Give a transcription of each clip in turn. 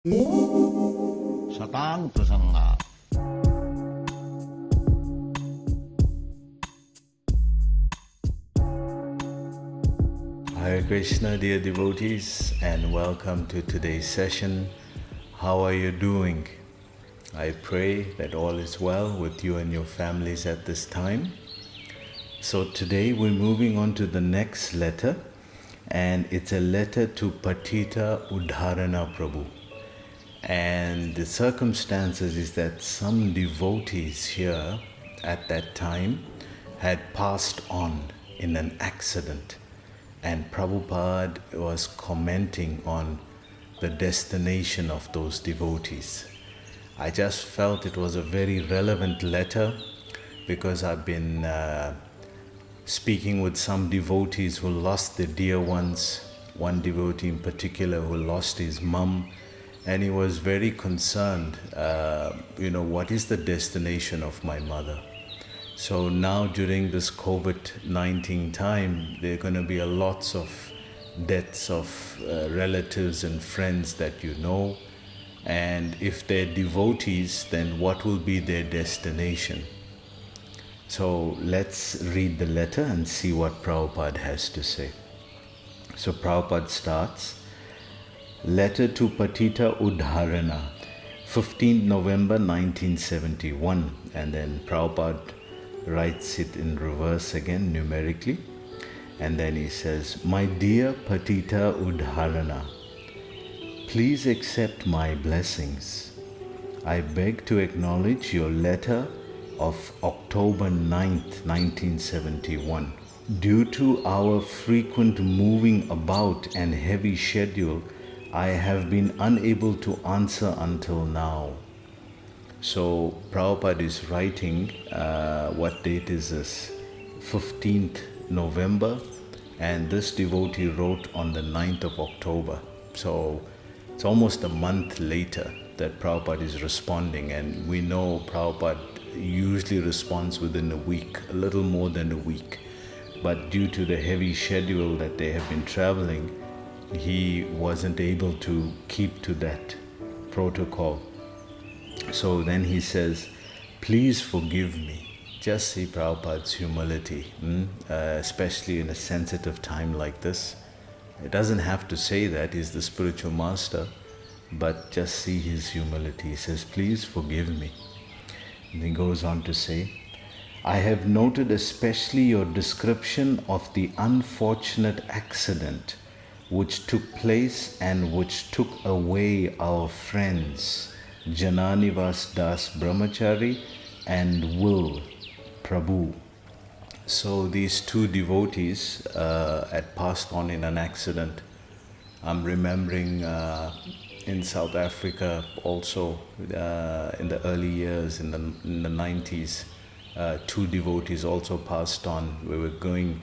Satang Prasanga. Hare Krishna, dear devotees, and welcome to today's session. How are you doing? I pray that all is well with you and your families at this time. So today we're moving on to the next letter, and it's a letter to Patita Udharana Prabhu. And the circumstances is that some devotees here at that time had passed on in an accident, and Prabhupada was commenting on the destination of those devotees. I just felt it was a very relevant letter because I've been speaking with some devotees who lost their dear ones. One devotee in particular who lost his mum, and he was very concerned. What is the destination of my mother? So now during this COVID-19 time, there are going to be lots of deaths of relatives and friends that you know. And if they're devotees, then what will be their destination? So let's read the letter and see what Prabhupada has to say. So Prabhupada starts, Letter to Patita Udharana, 15th November 1971. And then Prabhupada writes it in reverse again, numerically. And then he says, My dear Patita Udharana, please accept my blessings. I beg to acknowledge your letter of October 9th, 1971. Due to our frequent moving about and heavy schedule, I have been unable to answer until now. So Prabhupada is writing, what date is this? 15th November, and this devotee wrote on the 9th of October. So it's almost a month later that Prabhupada is responding, and we know Prabhupada usually responds within a week, a little more than a week. But due to the heavy schedule that they have been traveling, he wasn't able to keep to that protocol. So then he says, please forgive me. Just see Prabhupada's humility, especially in a sensitive time like this. It doesn't have to say that he's the spiritual master, but just see his humility. He says, please forgive me. And he goes on to say, I have noted especially your description of the unfortunate accident which took place and which took away our friends, Jananivas Das Brahmachari and Will Prabhu. So these two devotees had passed on in an accident. I'm remembering in South Africa also in the early years, in the 90s, two devotees also passed on. We were going,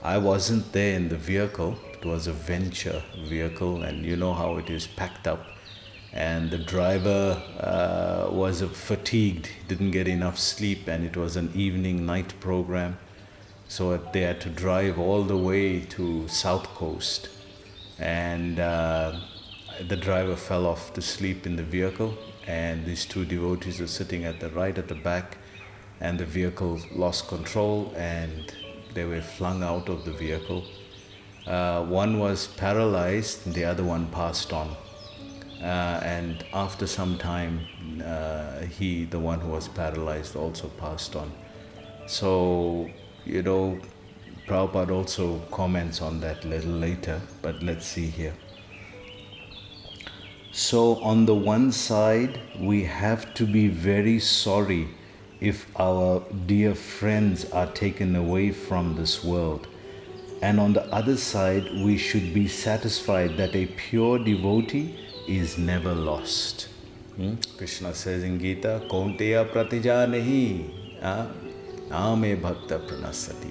I wasn't there in the vehicle, it was a venture vehicle, and you know how it is packed up. And the driver was fatigued, didn't get enough sleep, and it was an evening night program. So they had to drive all the way to South Coast, and the driver fell off to sleep in the vehicle, and these two devotees were sitting at the right at the back, and the vehicle lost control and they were flung out of the vehicle. One was paralyzed, the other one passed on. And after some time, the one who was paralyzed, also passed on. So, Prabhupada also comments on that a little later, but let's see here. So, on the one side, we have to be very sorry if our dear friends are taken away from this world. And on the other side, we should be satisfied that a pure devotee is never lost. Krishna says in Gita, Kaunteya pratijanehi name bhakta pranasati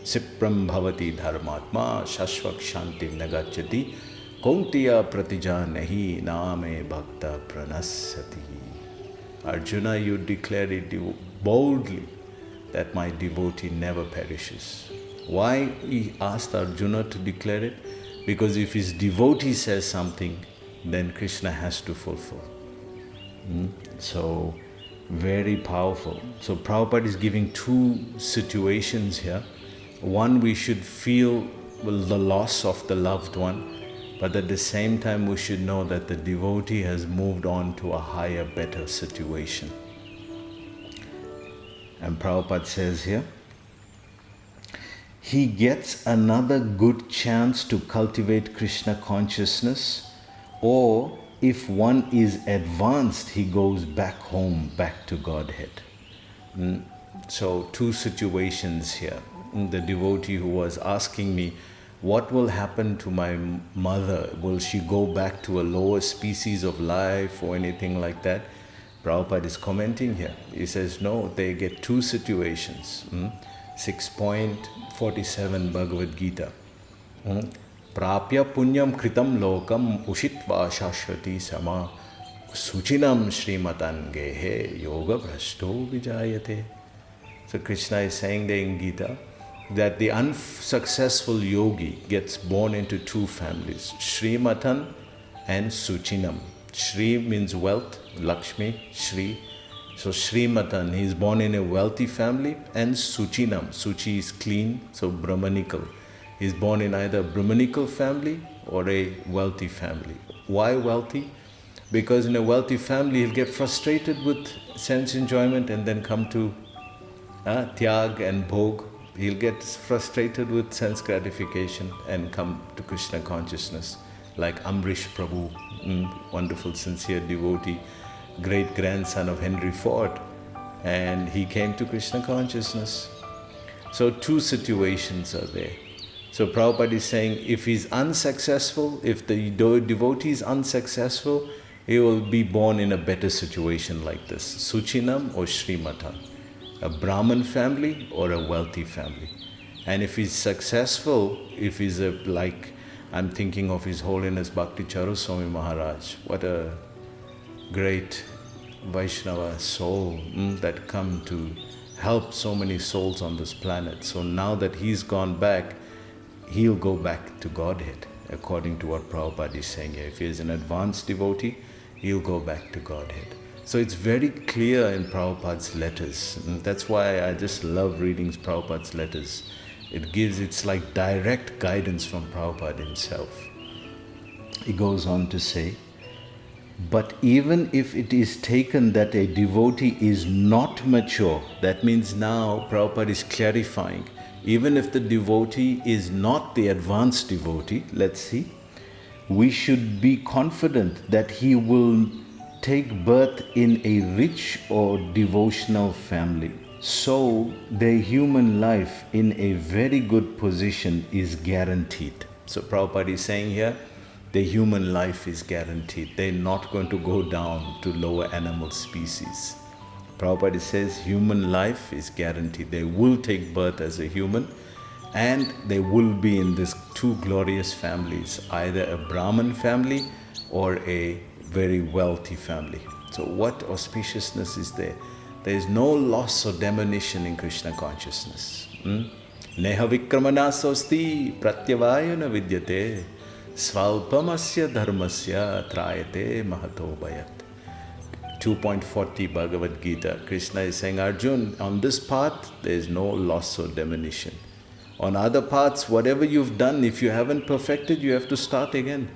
sipram bhavati dharmatma shashvak shantim nagachati Kaunteya pratijanehi name bhakta pranasati. Arjuna, you declare it boldly that my devotee never perishes. Why he asked Arjuna to declare it? Because if his devotee says something, then Krishna has to fulfill. So, very powerful. So Prabhupada is giving two situations here. One, we should feel the loss of the loved one, but at the same time we should know that the devotee has moved on to a higher, better situation. And Prabhupada says here, he gets another good chance to cultivate Krishna consciousness, or if one is advanced, he goes back home, back to Godhead. So two situations here. The devotee who was asking me, what will happen to my mother? Will she go back to a lower species of life or anything like that? Prabhupada is commenting here. He says, no, they get two situations. 6.47 Bhagavad Gita. Prapya punyam kritam lokam ushitva shashvati sama suchinam srimatan gehe yoga bhrashto vijayate. So Krishna is saying there in Gita that the unsuccessful yogi gets born into two families, Srimatan and Suchinam. Shri means wealth, Lakshmi, Shri. So Srimatan, he is born in a wealthy family, and Suchinam, Suchi is clean, so Brahmanical. He is born in either a Brahmanical family or a wealthy family. Why wealthy? Because in a wealthy family, he'll get frustrated with sense enjoyment and then come to Tyag and Bhog. He'll get frustrated with sense gratification and come to Krishna consciousness. Like Amrish Prabhu, wonderful, sincere devotee, great-grandson of Henry Ford. And he came to Krishna consciousness. So two situations are there. So Prabhupada is saying, if he's unsuccessful, if the devotee is unsuccessful, he will be born in a better situation like this, Suchinam or Srimatan, a Brahmin family or a wealthy family. And if he's successful, if he's I'm thinking of His Holiness Bhakti Charuswami Maharaj, what a great Vaishnava soul that come to help so many souls on this planet. So now that he's gone back, he'll go back to Godhead, according to what Prabhupada is saying here. If he is an advanced devotee, he'll go back to Godhead. So it's very clear in Prabhupada's letters. That's why I just love reading Prabhupada's letters. It's like direct guidance from Prabhupada himself. He goes on to say, but even if it is taken that a devotee is not mature, that means now Prabhupada is clarifying, even if the devotee is not the advanced devotee, let's see, we should be confident that he will take birth in a rich or devotional family. So their human life in a very good position is guaranteed. So Prabhupada is saying here, their human life is guaranteed. They're not going to go down to lower animal species. Prabhupada says human life is guaranteed. They will take birth as a human, and they will be in these two glorious families, either a Brahmin family or a very wealthy family. So what auspiciousness is there? There is no loss or diminution in Krishna consciousness. Neha vikramanasasti pratyavayana vidyate svalpamasya dharmasya trayate mahato bhayat. 2.40 Bhagavad Gita. Krishna is saying, Arjun, on this path, there is no loss or diminution. On other paths, whatever you've done, if you haven't perfected, you have to start again.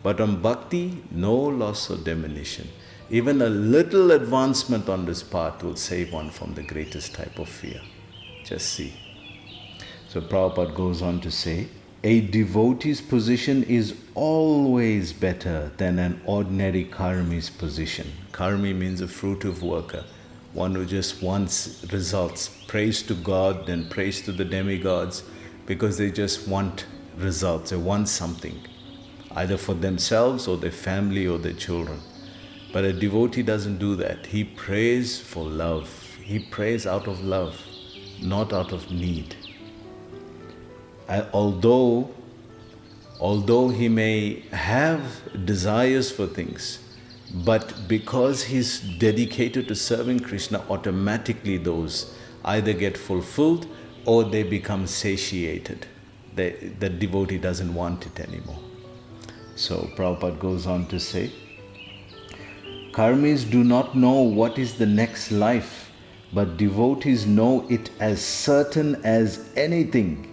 But on bhakti, no loss or diminution. Even a little advancement on this path will save one from the greatest type of fear. Just see. So Prabhupada goes on to say, a devotee's position is always better than an ordinary karmi's position. Karmi means a fruitive worker, one who just wants results, praise to God, then praise to the demigods, because they just want results, they want something, either for themselves or their family or their children. But a devotee doesn't do that. He prays for love. He prays out of love, not out of need. Although he may have desires for things, but because he's dedicated to serving Krishna, automatically those either get fulfilled or they become satiated. The devotee doesn't want it anymore. So Prabhupada goes on to say, Karmis do not know what is the next life, but devotees know it as certain as anything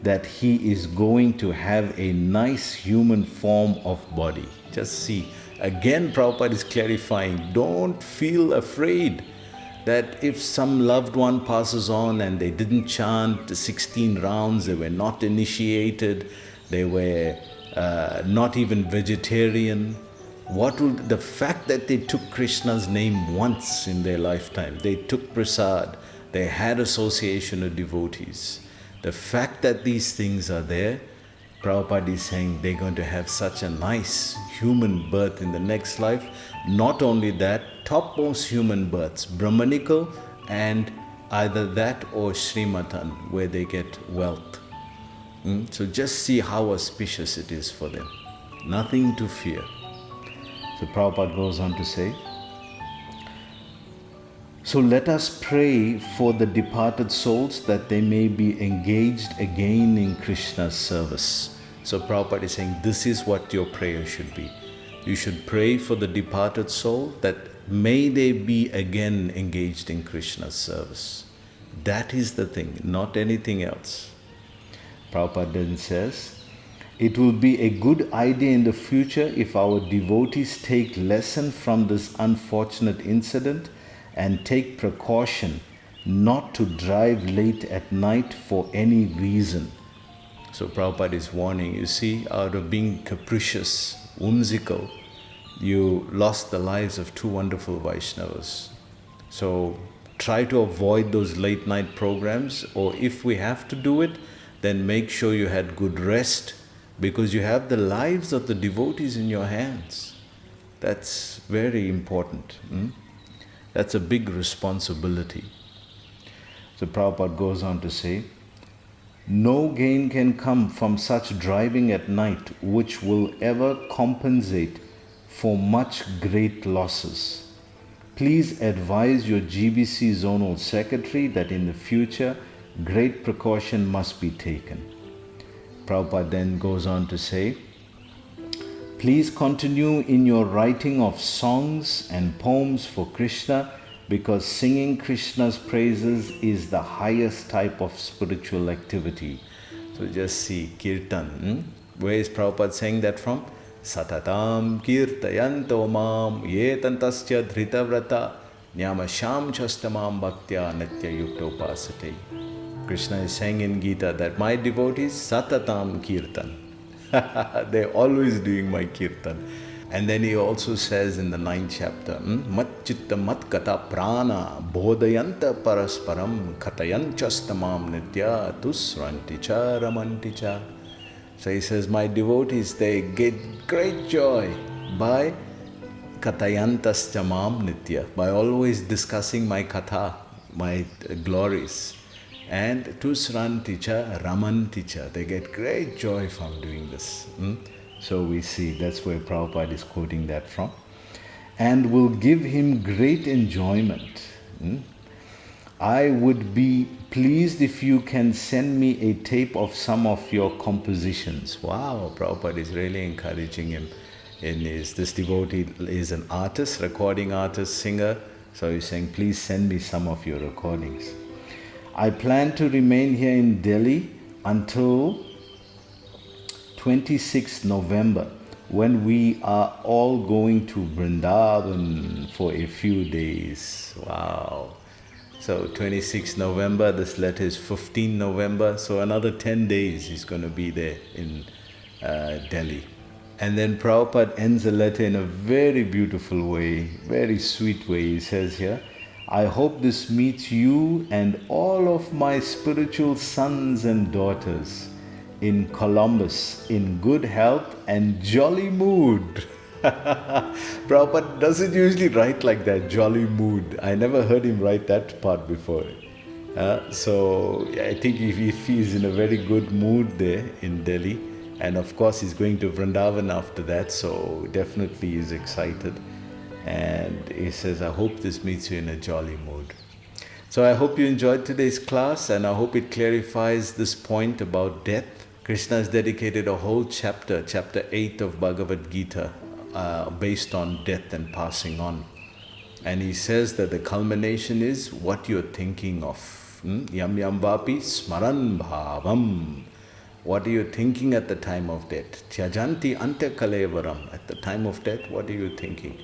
that he is going to have a nice human form of body. Just see, again Prabhupada is clarifying, don't feel afraid that if some loved one passes on and they didn't chant the 16 rounds, they were not initiated, they were not even vegetarian, what will the fact that they took Krishna's name once in their lifetime, they took prasad, they had association with devotees, the fact that these things are there, Prabhupada is saying they're going to have such a nice human birth in the next life. Not only that, topmost human births, Brahmanical and either that or Srimatan, where they get wealth. So just see how auspicious it is for them. Nothing to fear. So Prabhupada goes on to say, so let us pray for the departed souls that they may be engaged again in Krishna's service. So Prabhupada is saying this is what your prayer should be. You should pray for the departed soul that may they be again engaged in Krishna's service. That is the thing, not anything else. Prabhupada then says, it will be a good idea in the future if our devotees take lesson from this unfortunate incident and take precaution not to drive late at night for any reason. So Prabhupada is warning, you see, out of being capricious, whimsical, you lost the lives of two wonderful Vaishnavas. So try to avoid those late night programs, or if we have to do it, then make sure you had good rest, because you have the lives of the devotees in your hands. That's very important. That's a big responsibility. So Prabhupada goes on to say, no gain can come from such driving at night which will ever compensate for much great losses. Please advise your GBC Zonal Secretary that in the future great precaution must be taken. Prabhupada then goes on to say, please continue in your writing of songs and poems for Krishna, because singing Krishna's praises is the highest type of spiritual activity. So just see, Kirtan. Where is Prabhupada saying that from? Satatam kirtayanto mam yetantasya dhritavrata nyamasham chastamam bhaktya natya yuktopasate. Krishna is saying in Gita that my devotees satatam kirtan. They're always doing my kirtan. And then he also says in the 9th chapter, mat chitta mat kata prana bodhayanta parasparam katayanchastamam nitya tusranticha ramanticha. So he says, my devotees, they get great joy by katayantastamam nitya, by always discussing my katha, my glories. And tusranticha ramanticha, they get great joy from doing this. So we see, that's where Prabhupada is quoting that from. And will give him great enjoyment. I would be pleased if you can send me a tape of some of your compositions. Wow, Prabhupada is really encouraging him. This devotee is an artist, recording artist, singer. So he's saying, please send me some of your recordings. I plan to remain here in Delhi until 26th November, when we are all going to Vrindavan for a few days. Wow. So 26th November, this letter is 15 November, so another 10 days he's going to be there in Delhi. And then Prabhupada ends the letter in a very beautiful way, very sweet way. He says here, I hope this meets you and all of my spiritual sons and daughters in Columbus in good health and jolly mood. Prabhupada doesn't usually write like that, jolly mood. I never heard him write that part before. So I think if he's in a very good mood there in Delhi, and of course he's going to Vrindavan after that, so definitely he's excited. And he says, I hope this meets you in a jolly mood. So I hope you enjoyed today's class, and I hope it clarifies this point about death. Krishna has dedicated a whole chapter, chapter 8 of Bhagavad Gita, based on death and passing on. And he says that the culmination is what you're thinking of. Yam yam vapi smaran bhavam. What are you thinking at the time of death? Tyajanti ante kalevaram. At the time of death, what are you thinking?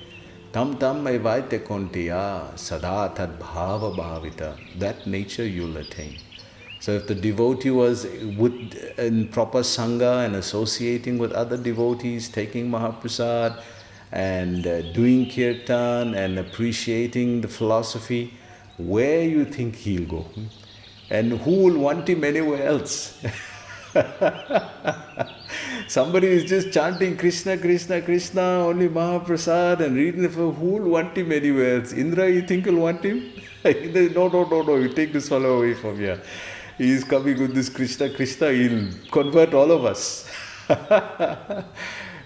Tam tam evaite kontiya sada tad bhava bhavita. That nature you'll attain. So if the devotee was in proper sangha and associating with other devotees, taking Mahaprasad and doing kirtan and appreciating the philosophy, where you think he'll go? And who will want him anywhere else? Somebody is just chanting Krishna, Krishna, Krishna, only Mahaprasad and reading for who will want him anywhere else? Indra, you think will want him? No, you take this fellow away from here. He is coming with this Krishna, Krishna, he'll convert all of us.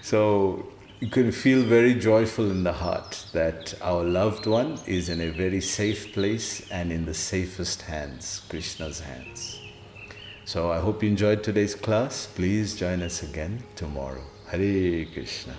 So you can feel very joyful in the heart that our loved one is in a very safe place and in the safest hands, Krishna's hands. So I hope you enjoyed today's class. Please join us again tomorrow. Hare Krishna.